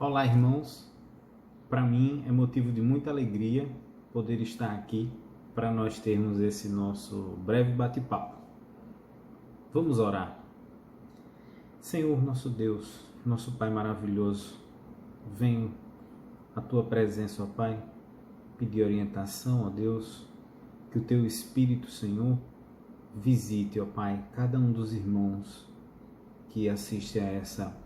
Olá, irmãos. Para mim é motivo de muita alegria poder estar aqui para nós termos esse nosso breve bate-papo. Vamos orar. Senhor, nosso Deus, nosso Pai maravilhoso, venho à Tua presença, ó Pai, pedir orientação, ó Deus, que o Teu Espírito, Senhor, visite, ó Pai, cada um dos irmãos que assiste a essa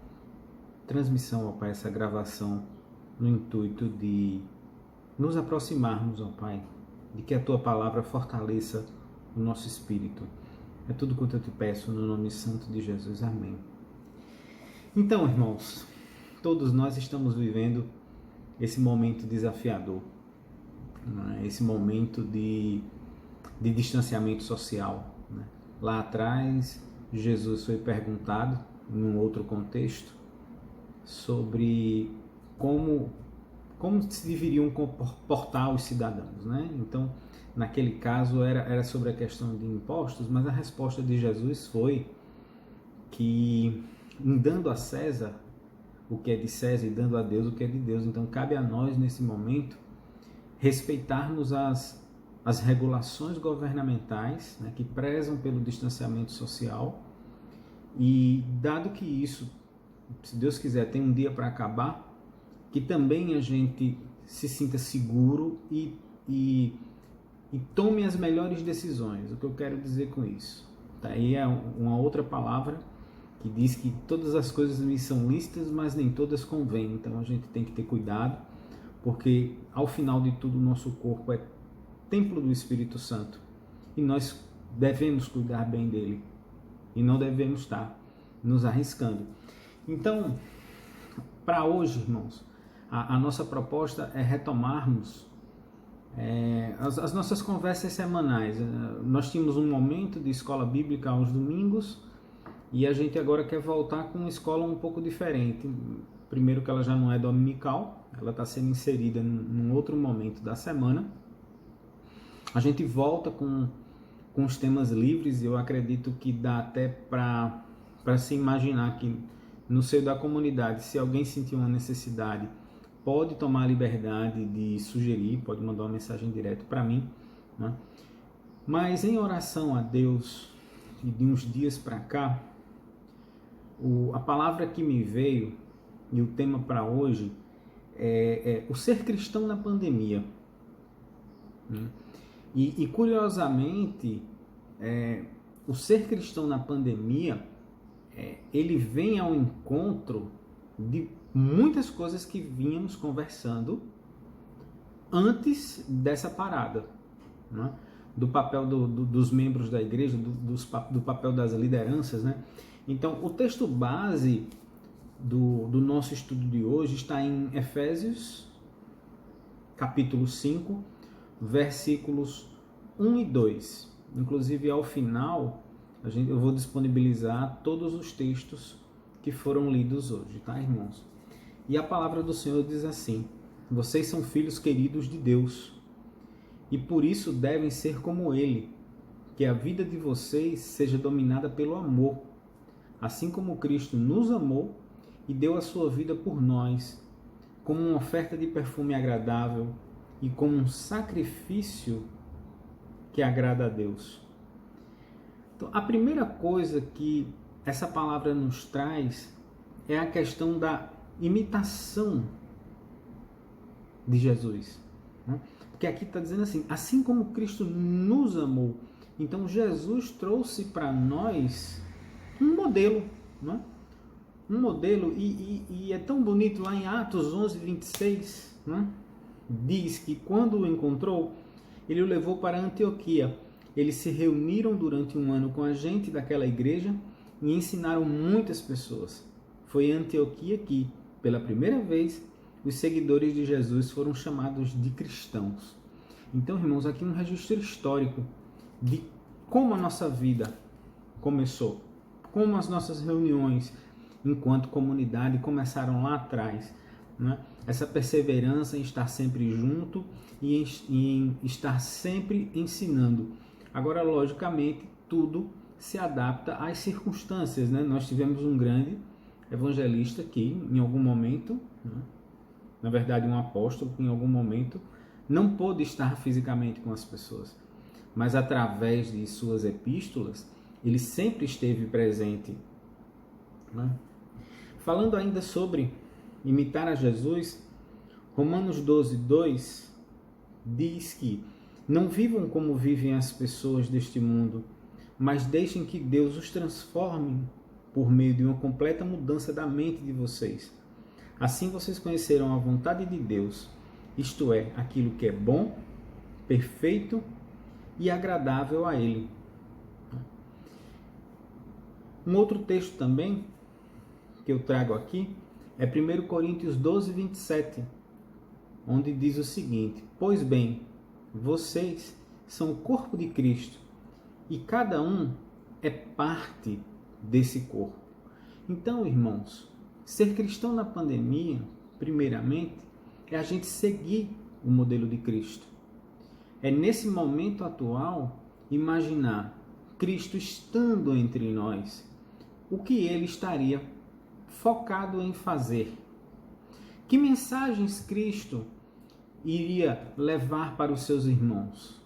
transmissão, ó Pai, essa gravação, no intuito de nos aproximarmos, ó Pai, de que a Tua palavra fortaleça o nosso espírito. É tudo quanto eu te peço no nome santo de Jesus. Amém. Então, irmãos, todos nós estamos vivendo esse momento desafiador, né? Esse momento de distanciamento social, né? Lá atrás, Jesus foi perguntado, num outro contexto, sobre como se deveriam comportar os cidadãos, né? Então, naquele caso era sobre a questão de impostos, mas a resposta de Jesus foi que, dando a César o que é de César e dando a Deus o que é de Deus, então cabe a nós nesse momento respeitarmos as regulações governamentais, né, que prezam pelo distanciamento social, e dado que isso, se Deus quiser, tem um dia para acabar, que também a gente se sinta seguro e tome as melhores decisões. O que eu quero dizer com isso? Tá? Aí é uma outra palavra que diz que todas as coisas me são lícitas, mas nem todas convêm. Então a gente tem que ter cuidado, porque ao final de tudo o nosso corpo é templo do Espírito Santo e nós devemos cuidar bem dele e não devemos estar nos arriscando. Então, para hoje, irmãos, a nossa proposta é retomarmos as nossas conversas semanais. Nós tínhamos um momento de escola bíblica aos domingos e a gente agora quer voltar com uma escola um pouco diferente. Primeiro que ela já não é dominical, ela está sendo inserida num outro momento da semana. A gente volta com os temas livres e eu acredito que dá até para se imaginar que no seio da comunidade, se alguém sentir uma necessidade, pode tomar a liberdade de sugerir, pode mandar uma mensagem direto para mim, né? Mas em oração a Deus, e de uns dias para cá, a palavra que me veio e o tema para hoje é o ser cristão na pandemia, né? E curiosamente, o ser cristão na pandemia, ele vem ao encontro de muitas coisas que vínhamos conversando antes dessa parada, né? Do papel dos membros da igreja, do papel das lideranças, né? Então, o texto base do nosso estudo de hoje está em Efésios, capítulo 5, versículos 1 e 2. Inclusive, ao final, eu vou disponibilizar todos os textos que foram lidos hoje, tá, irmãos? E a palavra do Senhor diz assim: vocês são filhos queridos de Deus, e por isso devem ser como Ele, que a vida de vocês seja dominada pelo amor, assim como Cristo nos amou e deu a sua vida por nós, como uma oferta de perfume agradável e como um sacrifício que agrada a Deus. Então, a primeira coisa que essa palavra nos traz é a questão da imitação de Jesus, né? Porque aqui está dizendo assim como Cristo nos amou. Então Jesus trouxe para nós um modelo, né? Um modelo, e é tão bonito lá em Atos 11, 26, né? Diz que quando o encontrou, ele o levou para Antioquia. Eles se reuniram durante um ano com a gente daquela igreja e ensinaram muitas pessoas. Foi em Antioquia que, pela primeira vez, os seguidores de Jesus foram chamados de cristãos. Então, irmãos, aqui um registro histórico de como a nossa vida começou, como as nossas reuniões enquanto comunidade começaram lá atrás, né? Essa perseverança em estar sempre junto e em estar sempre ensinando. Agora, logicamente, tudo se adapta às circunstâncias, né? Nós tivemos um grande evangelista que em algum momento, né, na verdade um apóstolo que em algum momento não pôde estar fisicamente com as pessoas, mas através de suas epístolas ele sempre esteve presente, né? Falando ainda sobre imitar a Jesus, Romanos 12:2 diz que não vivam como vivem as pessoas deste mundo, mas deixem que Deus os transforme por meio de uma completa mudança da mente de vocês. Assim vocês conhecerão a vontade de Deus, isto é, aquilo que é bom, perfeito e agradável a Ele. Um outro texto também que eu trago aqui é 1 Coríntios 12:27, onde diz o seguinte: pois bem, vocês são o corpo de Cristo e cada um é parte desse corpo. Então, irmãos, ser cristão na pandemia, primeiramente, é a gente seguir o modelo de Cristo. É nesse momento atual imaginar Cristo estando entre nós, o que ele estaria focado em fazer. Que mensagens Cristo iria levar para os seus irmãos?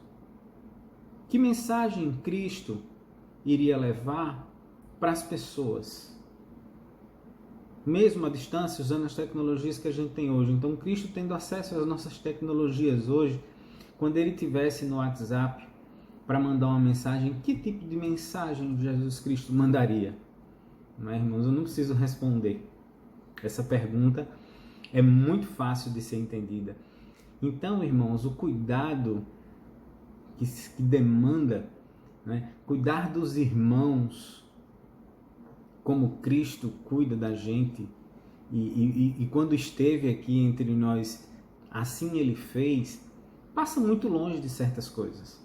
Que mensagem Cristo iria levar para as pessoas? Mesmo à distância, usando as tecnologias que a gente tem hoje. Então, Cristo tendo acesso às nossas tecnologias hoje, quando ele tivesse no WhatsApp para mandar uma mensagem, que tipo de mensagem Jesus Cristo mandaria? Não é, irmãos? Eu não preciso responder. Essa pergunta é muito fácil de ser entendida. Então, irmãos, o cuidado que demanda, né, cuidar dos irmãos como Cristo cuida da gente, e quando esteve aqui entre nós, assim ele fez, passa muito longe de certas coisas.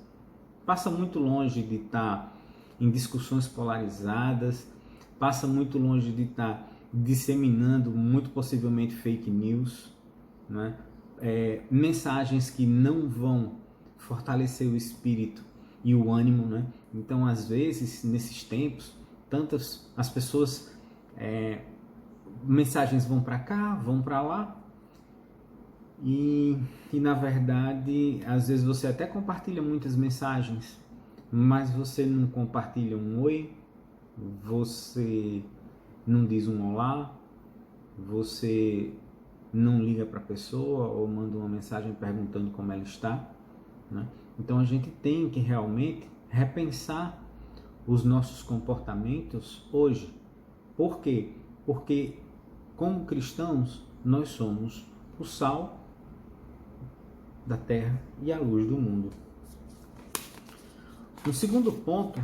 Passa muito longe de estar em discussões polarizadas, passa muito longe de estar disseminando, muito possivelmente, fake news, né? Mensagens que não vão fortalecer o espírito e o ânimo, né? Então, às vezes, nesses tempos, tantas as pessoas, mensagens vão para cá, vão para lá, e na verdade, às vezes você até compartilha muitas mensagens, mas você não compartilha um oi, você não diz um olá, você não liga para a pessoa ou manda uma mensagem perguntando como ela está, né? Então a gente tem que realmente repensar os nossos comportamentos hoje. Por quê? Porque como cristãos nós somos o sal da terra e a luz do mundo. Um segundo ponto,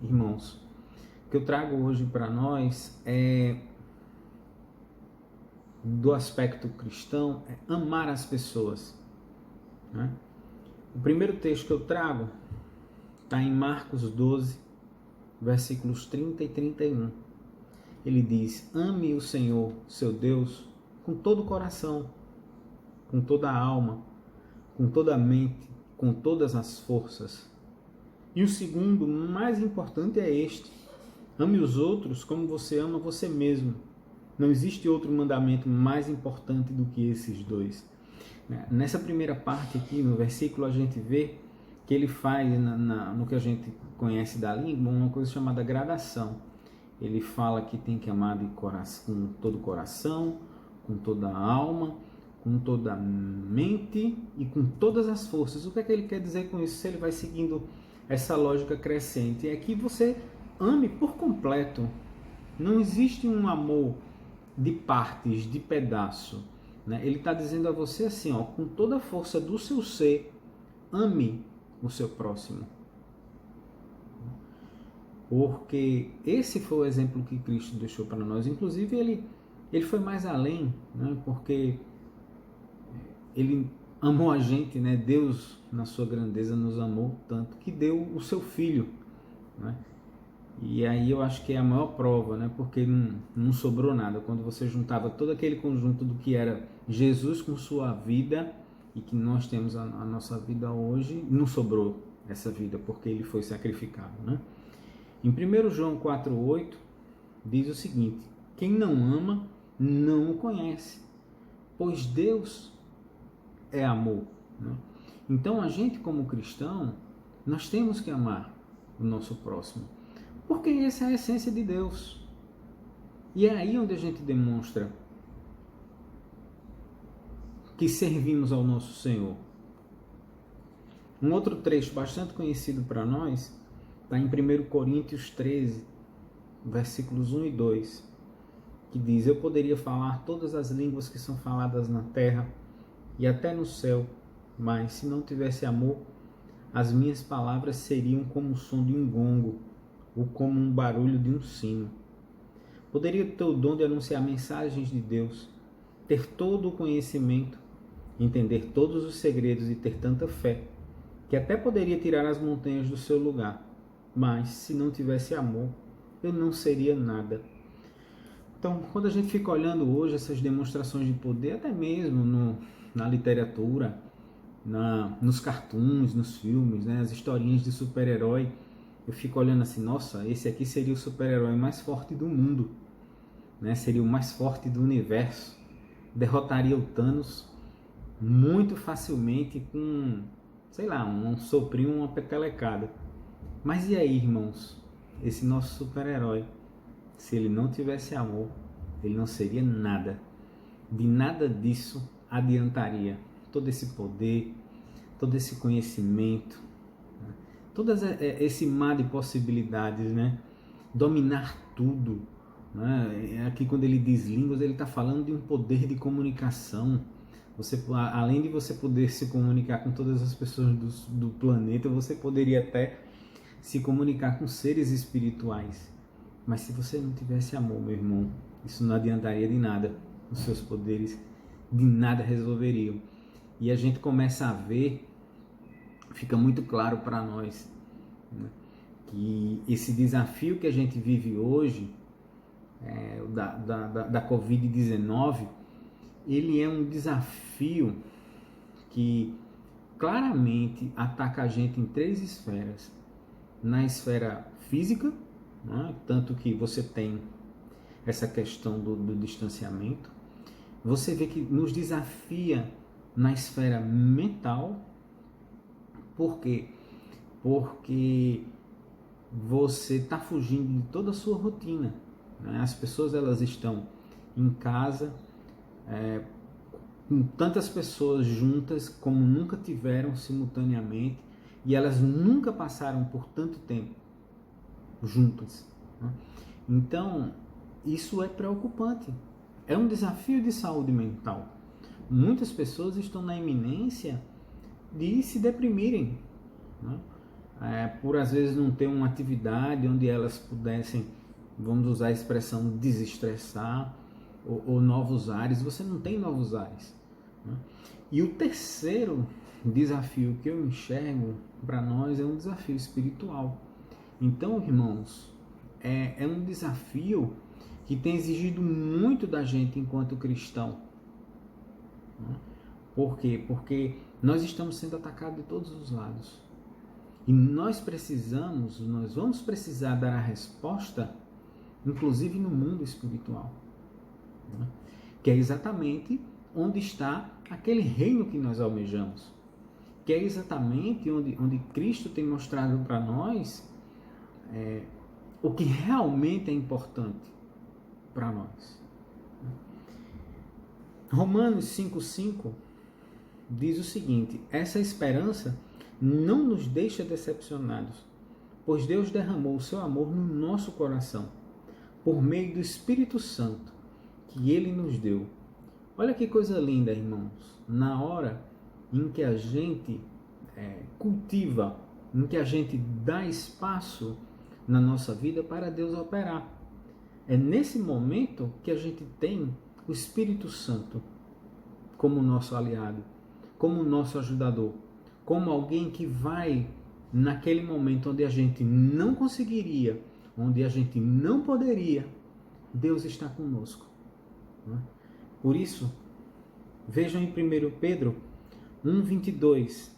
irmãos, que eu trago hoje para nós é do aspecto cristão, é amar as pessoas, né? O primeiro texto que eu trago está em Marcos 12, versículos 30 e 31. Ele diz: ame o Senhor, seu Deus, com todo o coração, com toda a alma, com toda a mente, com todas as forças. E o segundo, mais importante, é este: ame os outros como você ama você mesmo. Não existe outro mandamento mais importante do que esses dois. Nessa primeira parte aqui, no versículo, a gente vê que ele faz, no que a gente conhece da língua, uma coisa chamada gradação. Ele fala que tem que amar com todo o coração, com toda a alma, com toda a mente e com todas as forças. O que é que ele quer dizer com isso? Se ele vai seguindo essa lógica crescente, é que você ame por completo. Não existe um amor de partes, de pedaço, né? Ele está dizendo a você assim, ó, com toda a força do seu ser, ame o seu próximo. Porque esse foi o exemplo que Cristo deixou para nós. Inclusive, ele foi mais além, né? Porque ele amou a gente, né? Deus, na sua grandeza, nos amou tanto que deu o seu Filho, né? E aí eu acho que é a maior prova, né? Porque não sobrou nada. Quando você juntava todo aquele conjunto do que era Jesus com sua vida e que nós temos a nossa vida hoje, não sobrou essa vida, porque ele foi sacrificado, né? Em 1 João 4,8 diz o seguinte: Quem não ama não o conhece, pois Deus é amor, né? Então a gente, como cristão, nós temos que amar o nosso próximo, porque essa é a essência de Deus. E é aí onde a gente demonstra que servimos ao nosso Senhor. Um outro trecho bastante conhecido para nós está em 1 Coríntios 13, versículos 1 e 2, que diz: eu poderia falar todas as línguas que são faladas na terra e até no céu, mas se não tivesse amor, as minhas palavras seriam como o som de um gongo ou como um barulho de um sino. Poderia ter o dom de anunciar mensagens de Deus, ter todo o conhecimento, entender todos os segredos e ter tanta fé, que até poderia tirar as montanhas do seu lugar, mas se não tivesse amor, eu não seria nada. Então, quando a gente fica olhando hoje essas demonstrações de poder, até mesmo na literatura, nos cartoons, nos filmes, né, as historinhas de super-herói, eu fico olhando assim, nossa, esse aqui seria o super-herói mais forte do mundo, né? Seria o mais forte do universo, derrotaria o Thanos muito facilmente com, sei lá, um soprinho, uma petelecada. Mas e aí, irmãos, esse nosso super-herói, se ele não tivesse amor, ele não seria nada. De nada disso adiantaria todo esse poder, todo esse conhecimento, né? Todo esse mar de possibilidades, né? Dominar tudo, né? Aqui quando ele diz línguas, ele está falando de um poder de comunicação. Você, além de você poder se comunicar com todas as pessoas do planeta, você poderia até se comunicar com seres espirituais. Mas se você não tivesse amor, meu irmão, isso não adiantaria de nada. Os seus poderes de nada resolveriam. E a gente começa a ver, fica muito claro para nós, né, que esse desafio que a gente vive hoje, da Covid-19, ele é um desafio que claramente ataca a gente em 3 esferas. Na esfera física, né, tanto que você tem essa questão do distanciamento. Você vê que nos desafia na esfera mental. Por quê? Porque você está fugindo de toda a sua rotina, né? As pessoas, elas estão em casa, com tantas pessoas juntas como nunca tiveram simultaneamente, e elas nunca passaram por tanto tempo juntas, né? Então, isso é preocupante. É um desafio de saúde mental. Muitas pessoas estão na iminência de se deprimirem, né? Por às vezes não ter uma atividade onde elas pudessem, vamos usar a expressão, desestressar, ou novos ares. Você não tem novos ares, né? E o terceiro desafio que eu enxergo para nós é um desafio espiritual. Então, irmãos, é um desafio que tem exigido muito da gente enquanto cristão, né? Por quê? Porque nós estamos sendo atacados de todos os lados. E nós vamos precisar dar a resposta, inclusive no mundo espiritual, né? Que é exatamente onde está aquele reino que nós almejamos, que é exatamente onde Cristo tem mostrado para nós o que realmente é importante para nós. Romanos 5,5 diz o seguinte: essa esperança não nos deixa decepcionados, pois Deus derramou o seu amor no nosso coração, por meio do Espírito Santo que Ele nos deu. Olha que coisa linda, irmãos. Na hora em que a gente cultiva, em que a gente dá espaço na nossa vida para Deus operar, é nesse momento que a gente tem o Espírito Santo como nosso aliado, como nosso ajudador, como alguém que vai, naquele momento onde a gente não conseguiria, onde a gente não poderia, Deus está conosco, né? Por isso, vejam em 1 Pedro 1,22.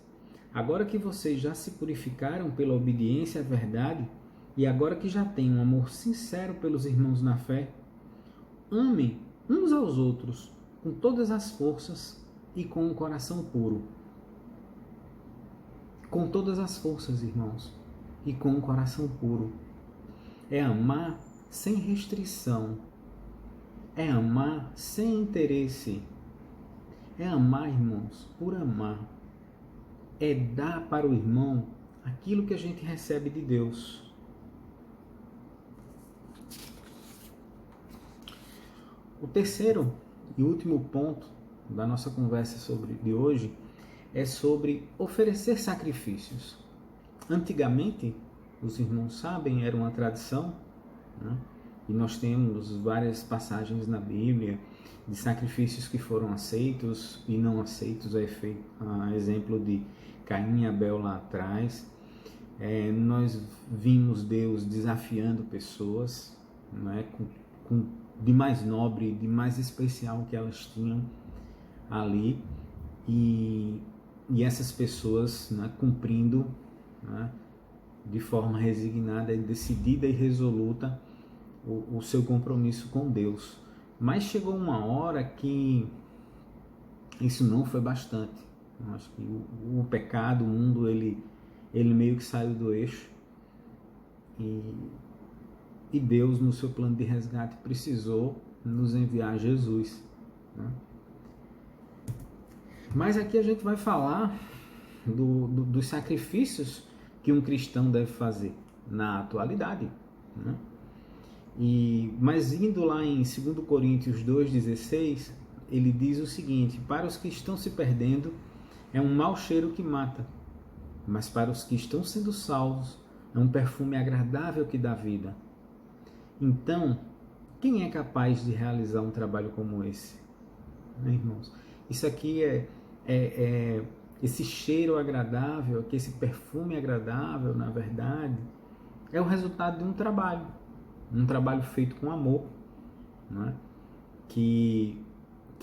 Agora que vocês já se purificaram pela obediência à verdade, e agora que já têm um amor sincero pelos irmãos na fé, amem uns aos outros com todas as forças e com um coração puro. Com todas as forças, irmãos, e com um coração puro. É amar sem restrição. É amar sem interesse. É amar, irmãos, por amar. É dar para o irmão aquilo que a gente recebe de Deus. O terceiro e último ponto da nossa conversa de hoje é sobre oferecer sacrifícios. Antigamente, os irmãos sabem, era uma tradição, né? E nós temos várias passagens na Bíblia de sacrifícios que foram aceitos e não aceitos, a exemplo de Caim e Abel lá atrás. Nós vimos Deus desafiando pessoas, né, com de mais nobre, de mais especial que elas tinham ali, e essas pessoas, né, cumprindo, né, de forma resignada, decidida e resoluta o seu compromisso com Deus. Mas chegou uma hora que isso não foi bastante. Eu acho que o pecado, o mundo, ele meio que saiu do eixo, e Deus, no seu plano de resgate, precisou nos enviar Jesus, né? Mas aqui a gente vai falar dos sacrifícios que um cristão deve fazer na atualidade, né? Mas indo lá em 2 Coríntios 2,16, ele diz o seguinte: para os que estão se perdendo, é um mau cheiro que mata, mas para os que estão sendo salvos, é um perfume agradável que dá vida. Então, quem é capaz de realizar um trabalho como esse? Né, irmãos? Isso aqui esse cheiro agradável, esse perfume agradável, na verdade, é o resultado de um trabalho feito com amor, né? que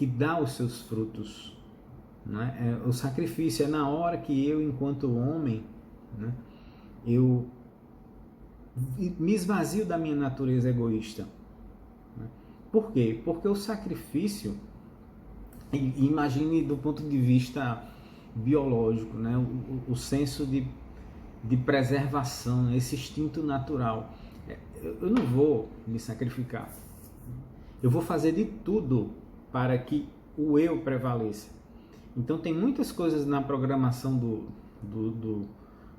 dá os seus frutos, né? O sacrifício é na hora que eu, enquanto homem, né, eu me esvazio da minha natureza egoísta. Por quê? Porque o sacrifício, imagine do ponto de vista biológico, né, o senso de preservação, esse instinto natural. Eu não vou me sacrificar. Eu vou fazer de tudo para que o eu prevaleça. Então tem muitas coisas na programação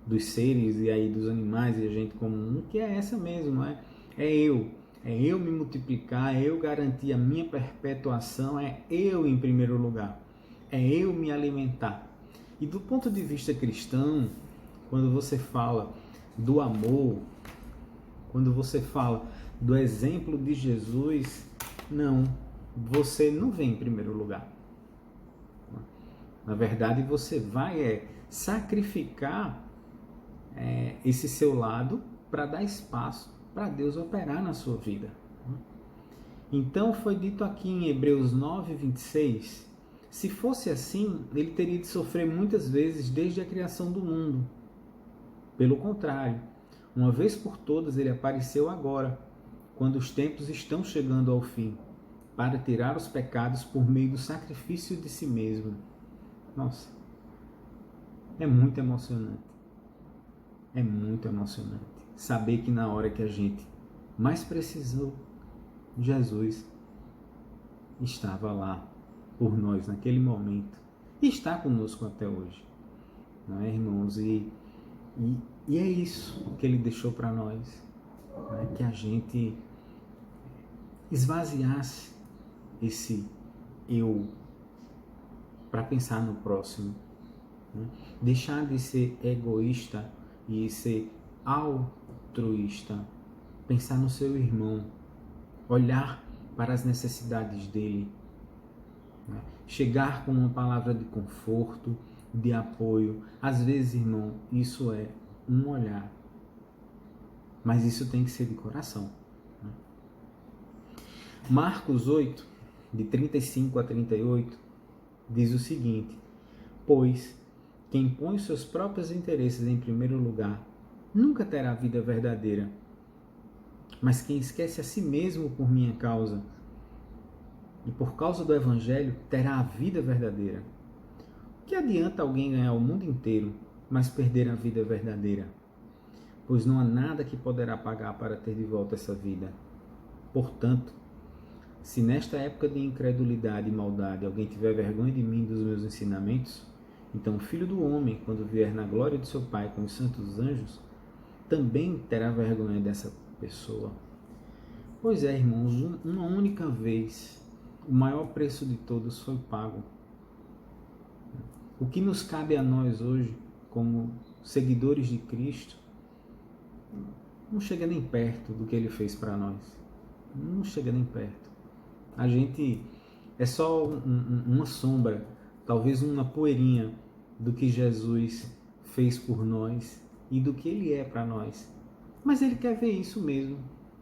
dos seres e aí dos animais e a gente comum, que é essa mesmo, é eu me multiplicar, é eu garantir a minha perpetuação, é eu em primeiro lugar, é eu me alimentar. E do ponto de vista cristão, quando você fala do amor, quando você fala do exemplo de Jesus, não, você não vem em primeiro lugar. Na verdade, você vai sacrificar esse seu lado para dar espaço para Deus operar na sua vida. Então foi dito aqui em Hebreus 9:26, se fosse assim, ele teria de sofrer muitas vezes desde a criação do mundo. Pelo contrário, uma vez por todas ele apareceu agora, quando os tempos estão chegando ao fim, para tirar os pecados por meio do sacrifício de si mesmo. Nossa, é muito emocionante. É muito emocionante saber que na hora que a gente mais precisou, Jesus estava lá por nós naquele momento e está conosco até hoje, não é, irmãos? E é isso que ele deixou para nós, né? Que a gente esvaziasse esse eu para pensar no próximo, né? Deixar de ser egoísta e ser altruísta, pensar no seu irmão, olhar para as necessidades dele, né? Chegar com uma palavra de conforto, de apoio. Às vezes, irmão, isso é um olhar, mas isso tem que ser de coração, né? Marcos 8, de 35 a 38, diz o seguinte: pois quem põe os seus próprios interesses em primeiro lugar nunca terá vida verdadeira, mas quem esquece a si mesmo por minha causa e por causa do Evangelho terá a vida verdadeira. Que adianta alguém ganhar o mundo inteiro, mas perder a vida verdadeira? Pois não há nada que poderá pagar para ter de volta essa vida. Portanto, se nesta época de incredulidade e maldade alguém tiver vergonha de mim e dos meus ensinamentos, então o Filho do Homem, quando vier na glória de seu Pai com os santos anjos, também terá vergonha dessa pessoa. Pois é, irmãos, uma única vez, o maior preço de todos foi pago. O que nos cabe a nós hoje, como seguidores de Cristo, não chega nem perto do que Ele fez para nós. Não chega nem perto. A gente é só uma sombra, talvez uma poeirinha do que Jesus fez por nós e do que Ele é para nós. Mas Ele quer ver isso mesmo.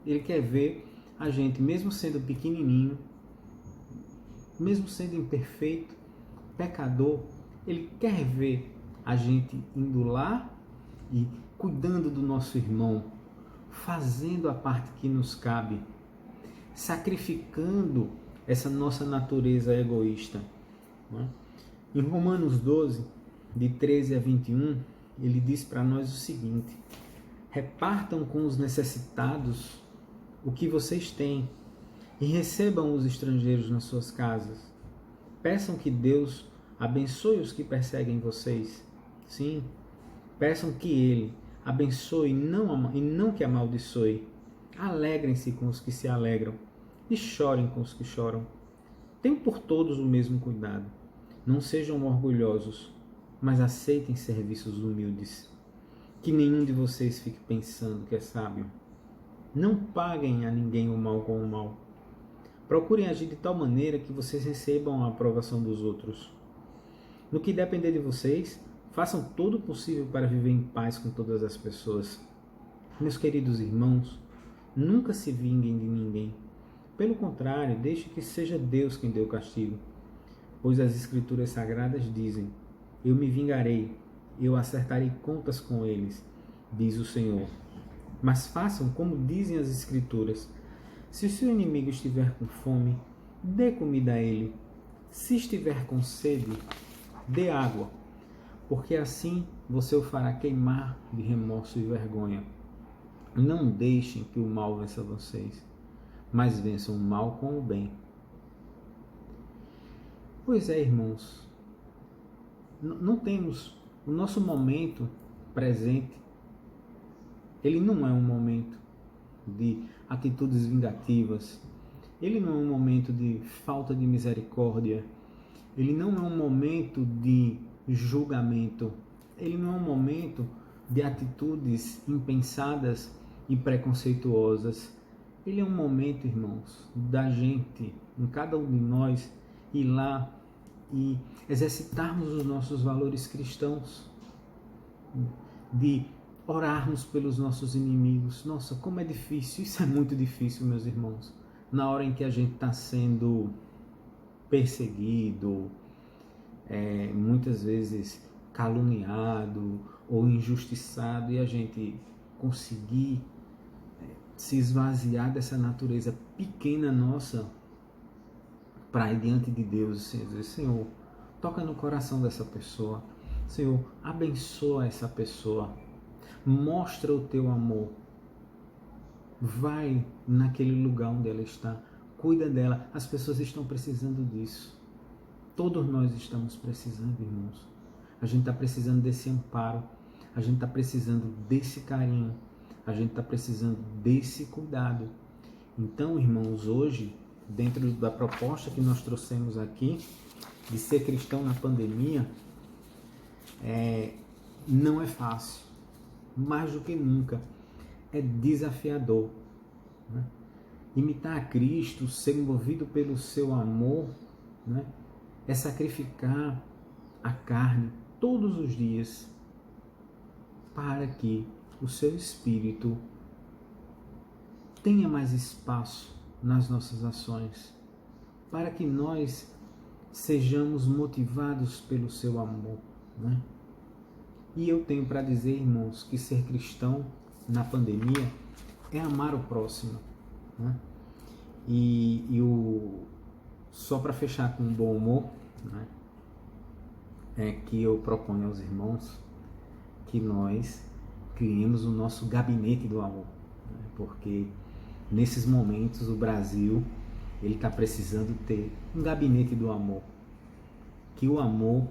Ele quer ver a gente, mesmo sendo pequenininho, mesmo sendo imperfeito, pecador, Ele quer ver a gente indo lá e cuidando do nosso irmão, fazendo a parte que nos cabe, sacrificando essa nossa natureza egoísta. Né? Em Romanos 12, de 13 a 21, ele diz para nós o seguinte: repartam com os necessitados o que vocês têm e recebam os estrangeiros nas suas casas. Peçam que Deus abençoe os que perseguem vocês. Sim, peçam que Ele abençoe e não que amaldiçoe. Alegrem-se com os que se alegram e chorem com os que choram. Tenham por todos o mesmo cuidado. Não sejam orgulhosos, mas aceitem serviços humildes. Que nenhum de vocês fique pensando que é sábio. Não paguem a ninguém o mal com o mal. Procurem agir de tal maneira que vocês recebam a aprovação dos outros. No que depender de vocês, façam todo o possível para viver em paz com todas as pessoas. Meus queridos irmãos, nunca se vinguem de ninguém. Pelo contrário, deixe que seja Deus quem dê o castigo. Pois as Escrituras Sagradas dizem: eu me vingarei, eu acertarei contas com eles, diz o Senhor. Mas façam como dizem as Escrituras. Se o seu inimigo estiver com fome, dê comida a ele. Se estiver com sede, dê água, porque assim você o fará queimar de remorso e vergonha. Não deixem que o mal vença vocês, mas vençam o mal com o bem. Pois é, irmãos, não temos o nosso momento presente. Ele não é um momento de atitudes vingativas. Ele não é um momento de falta de misericórdia. Ele não é um momento de julgamento. Ele não é um momento de atitudes impensadas e preconceituosas. Ele é um momento, irmãos, da gente, em cada um de nós, ir lá e exercitarmos os nossos valores cristãos, de orarmos pelos nossos inimigos. Nossa, como é difícil, isso é muito difícil, meus irmãos. Na hora em que a gente está sendo perseguido, muitas vezes caluniado ou injustiçado, e a gente conseguir se esvaziar dessa natureza pequena nossa para ir diante de Deus e dizer: Senhor, toca no coração dessa pessoa. Senhor, abençoa essa pessoa. Mostra o teu amor. Vai naquele lugar onde ela está. Cuida dela. As pessoas estão precisando disso. Todos nós estamos precisando, irmãos. A gente está precisando desse amparo. A gente está precisando desse carinho. A gente está precisando desse cuidado. Então, irmãos, hoje, dentro da proposta que nós trouxemos aqui, de ser cristão na pandemia, não é fácil. Mais do que nunca, é desafiador. Né? Imitar a Cristo, ser movido pelo seu amor, né? É sacrificar a carne todos os dias para que o seu espírito tenha mais espaço nas nossas ações, para que nós sejamos motivados pelo seu amor. Né? E eu tenho para dizer, irmãos, que ser cristão na pandemia é amar o próximo. Né? E o só para fechar com um bom humor, né, é que eu proponho aos irmãos que nós criemos o nosso gabinete do amor, né, porque nesses momentos o Brasil ele está precisando ter um gabinete do amor, que o amor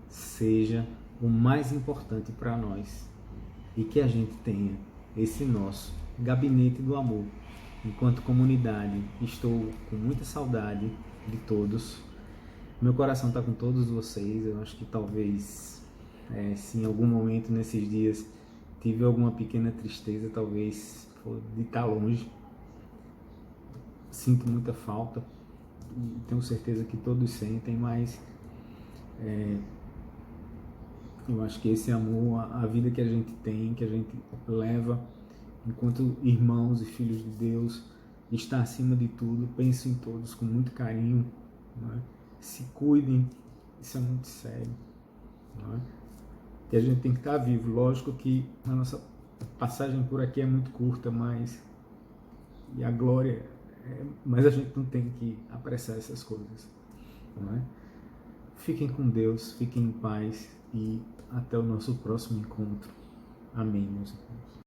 seja o mais importante para nós e que a gente tenha esse nosso gabinete do amor. Enquanto comunidade, estou com muita saudade de todos. Meu coração está com todos vocês. Eu acho que talvez, se em algum momento nesses dias tive alguma pequena tristeza, talvez de estar longe. Sinto muita falta e tenho certeza que todos sentem, mas eu acho que esse amor, a vida que a gente tem, que a gente leva enquanto irmãos e filhos de Deus, está acima de tudo. Penso em todos com muito carinho, não é? Se cuidem, isso é muito sério, não é? E a gente tem que estar vivo. Lógico que a nossa passagem por aqui é muito curta, mas e a glória mas a gente não tem que apressar essas coisas, não é? Fiquem com Deus, fiquem em paz e até o nosso próximo encontro. Amém, meus irmãos.